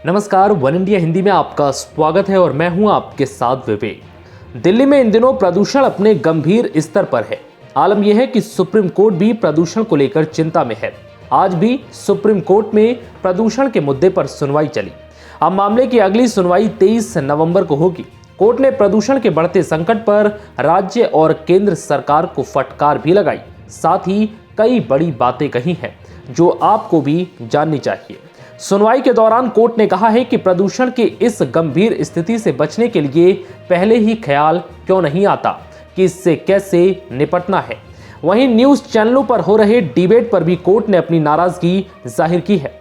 नमस्कार, one India Hindi में आपका स्वागत है और मैं हूं आपके साथ विवेक। दिल्ली में इन दिनों प्रदूषण अपने गंभीर स्तर पर है। आलम यह है कि सुप्रीम कोर्ट भी प्रदूषण को लेकर चिंता में है। आज भी सुप्रीम कोर्ट में प्रदूषण के मुद्दे पर सुनवाई चली। अब मामले की अगली सुनवाई 23 नवंबर को होगी। कोर्ट ने प्रदूषण के बढ़ते संकट पर राज्य और केंद्र सरकार को फटकार भी लगाई। साथ ही कई बड़ी बातें कही हैं जो आपको भी जाननी चाहिए। सुनवाई के दौरान कोर्ट ने कहा है कि प्रदूषण की इस गंभीर स्थिति से बचने के लिए पहले ही ख्याल क्यों नहीं आता कि इससे कैसे निपटना है। वहीं न्यूज़ चैनलों पर हो रहे डिबेट पर भी कोर्ट ने अपनी नाराजगी जाहिर की है।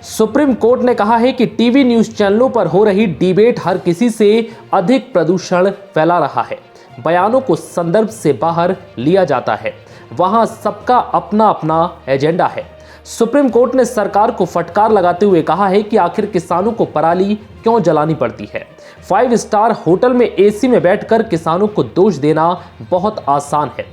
सुप्रीम कोर्ट ने कहा है कि टीवी न्यूज़ चैनलों पर हो रही डिबेट हर किसी से अधिक प्रदूषण फैला रहा है। बयानों को संदर्भ से बाहर लिया जाता है। वहां सबका अपना अपना एजेंडा है। सुप्रीम कोर्ट ने सरकार को फटकार लगाते हुए कहा है कि आखिर किसानों को पराली क्यों जलानी पड़ती है। 5 स्टार होटल में एसी में बैठकर किसानों को दोष देना बहुत आसान है।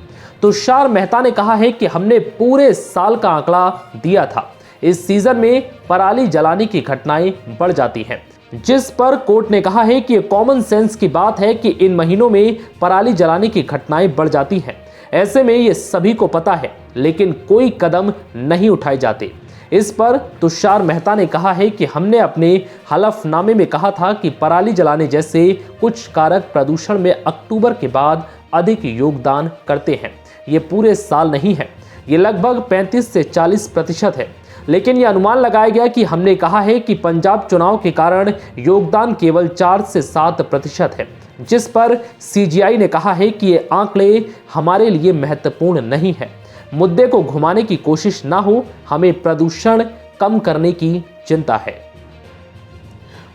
तुषार मेहता ने कहा है कि हमने पूरे साल का आंकड़ा दिया था। इस सीजन में पराली जलाने की घटनाएं बढ़ जाती हैं, जिस पर कोर्ट ने कहा है कि ये कॉमन सेंस की बात है कि इन महीनों में पराली जलाने की घटनाएं बढ़ जाती हैं। ऐसे में ये सभी को पता है, लेकिन कोई कदम नहीं उठाए जाते। इस पर तुषार मेहता ने कहा है कि हमने अपने हलफनामे में कहा था कि पराली जलाने जैसे कुछ कारक प्रदूषण में अक्टूबर के बाद अधिक योगदान करते हैं। ये पूरे साल नहीं है, ये लगभग 35 से 40% है। लेकिन ये अनुमान लगाया गया कि हमने कहा है कि पंजाब चुनाव के कारण योगदान केवल 4 से 7% है, जिस पर सीजीआई ने कहा है कि ये आंकड़े हमारे लिए महत्वपूर्ण नहीं है। मुद्दे को घुमाने की कोशिश ना हो, हमें प्रदूषण कम करने की चिंता है।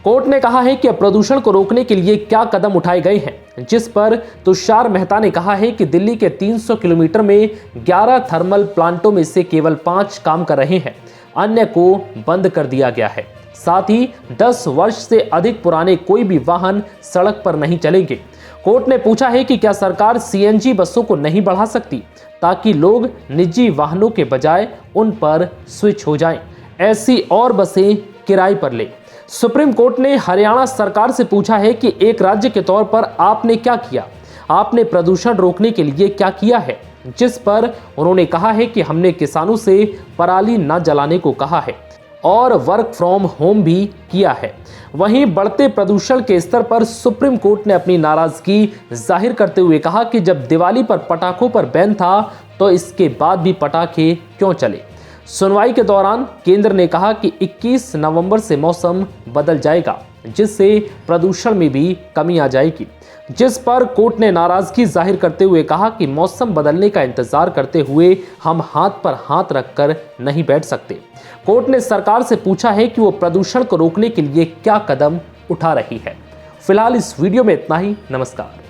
कोर्ट ने कहा है कि प्रदूषण को रोकने के लिए क्या कदम उठाए गए हैं, जिस पर तुषार मेहता ने कहा है कि दिल्ली के 300 किलोमीटर में 11 थर्मल प्लांटों में से केवल 5 काम कर रहे हैं, अन्य को बंद कर दिया गया है। साथ ही 10 वर्ष से अधिक पुराने कोई भी वाहन सड़क पर नहीं चलेंगे। कोर्ट ने पूछा है कि क्या सरकार सीएनजी बसों को नहीं बढ़ा सकती ताकि लोग निजी वाहनों के बजाय उन पर स्विच हो जाएं। ऐसी और बसें किराए पर ले। सुप्रीम कोर्ट ने हरियाणा सरकार से पूछा है कि एक राज्य के तौर पर आपने क्या किया, आपने प्रदूषण रोकने के लिए क्या किया है, जिस पर उन्होंने कहा है कि हमने किसानों से पराली न जलाने को कहा है और वर्क फ्रॉम होम भी किया है। वहीं बढ़ते प्रदूषण के स्तर पर सुप्रीम कोर्ट ने अपनी नाराजगी जाहिर करते हुए कहा कि जब दिवाली पर पटाखों पर बैन था तो इसके बाद भी पटाखे क्यों चले। सुनवाई के दौरान केंद्र ने कहा कि 21 नवंबर से मौसम बदल जाएगा, जिससे प्रदूषण में भी कमी आ जाएगी, जिस पर कोर्ट ने नाराजगी जाहिर करते हुए कहा कि मौसम बदलने का इंतजार करते हुए हम हाथ पर हाथ रखकर नहीं बैठ सकते। कोर्ट ने सरकार से पूछा है कि वो प्रदूषण को रोकने के लिए क्या कदम उठा रही है। फिलहाल इस वीडियो में इतना ही। नमस्कार।